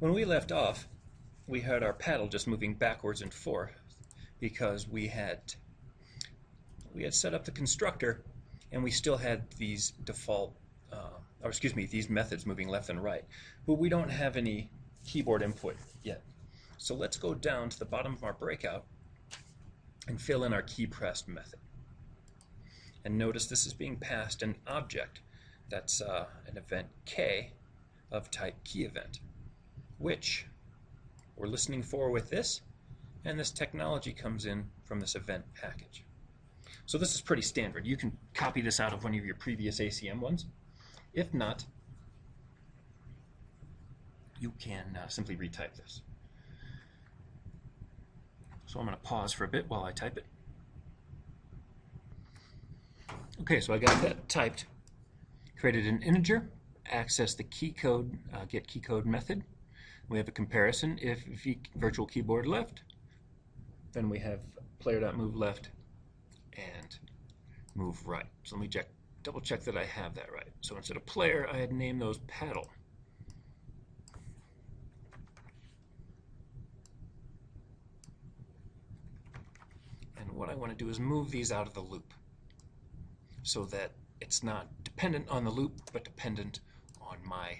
When we left off, we had our paddle just moving backwards and forth because we had set up the constructor and we still had these default, these methods moving left and right, but we don't have any keyboard input yet. So let's go down to the bottom of our breakout and fill in our key pressed method. And notice this is being passed an object that's an event K of type key event, which we're listening for with this, and this technology comes in from this event package. So this is pretty standard. You can copy this out of one of your previous ACM ones. If not, you can simply retype this. So I'm going to pause for a bit while I type it. Okay, so I got that typed. Created an integer, access the key code, get key code method. We have a comparison. If virtual keyboard left, then we have player.move left and move right. So let me double check that I have that right. So instead of player, I had named those paddle. And what I want to do is move these out of the loop so that it's not dependent on the loop, but dependent on my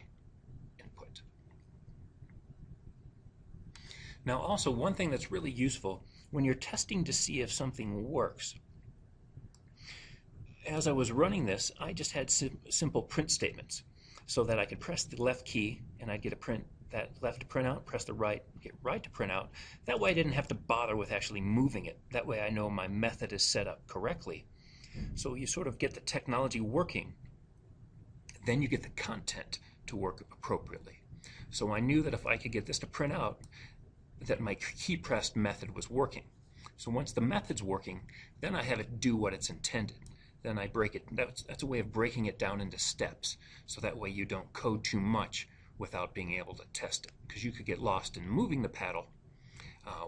input. Now also, one thing that's really useful when you're testing to see if something works, as I was running this, I just had simple print statements so that I could press the left key and I'd get a print, that left to print out, press the right, get right to print out. That way I didn't have to bother with actually moving it. That way I know my method is set up correctly. So you sort of get the technology working, then you get the content to work appropriately. So I knew that if I could get this to print out, that my key pressed method was working. So once the method's working, then I have it do what it's intended. Then I break it. That's a way of breaking it down into steps, so that way you don't code too much without being able to test it. Because you could get lost in moving the paddle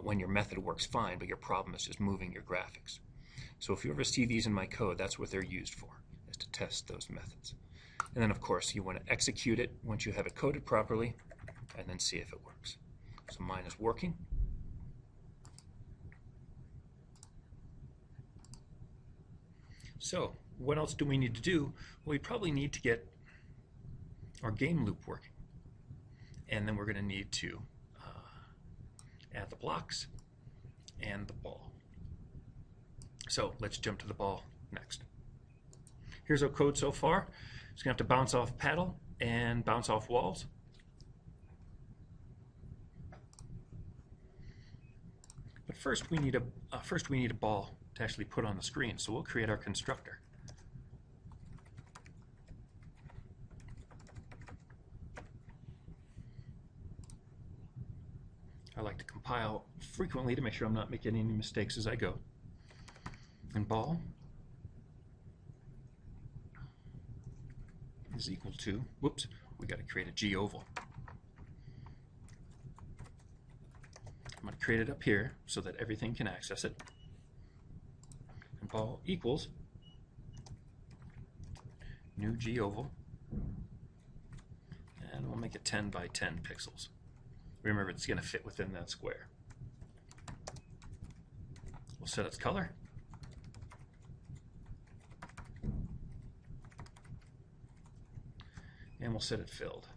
when your method works fine, but your problem is just moving your graphics. So if you ever see these in my code, that's what they're used for, is to test those methods. And then of course you want to execute it once you have it coded properly and then see if it works. So mine is working. So what else do we need to do? Well, we probably need to get our game loop working. And then we're going to need to add the blocks and the ball. So let's jump to the ball next. Here's our code so far. It's going to have to bounce off paddle and bounce off walls. But first we need a ball to actually put on the screen. So we'll create our constructor. I like to compile frequently to make sure I'm not making any mistakes as I go. And ball is equal to, whoops, we got to create a G oval. I'm going to create it up here so that everything can access it. And ball equals new G oval, and we'll make it 10 by 10 pixels. Remember, it's going to fit within that square. We'll set its color. And we'll set it filled.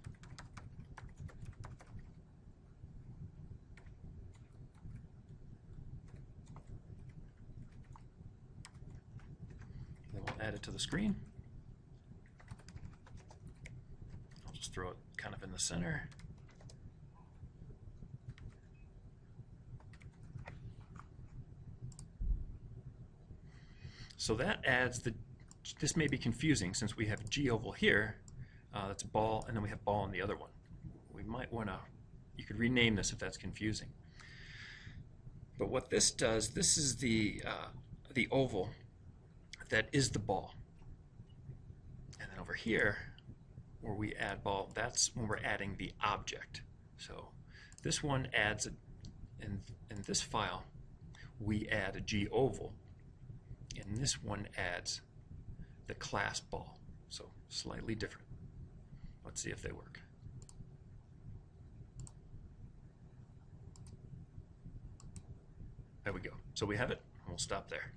Then we'll add it to the screen. I'll just throw it kind of in the center. So that adds this may be confusing since we have G oval here. That's a ball, and then we have ball on the other one. We might want to, you could rename this if that's confusing. But what this does, this is the oval that is the ball. And then over here, where we add ball, that's when we're adding the object. So this one adds, in this file, we add a G oval. And this one adds the class ball. So slightly different. Let's see if they work. There we go. So we have it. We'll stop there.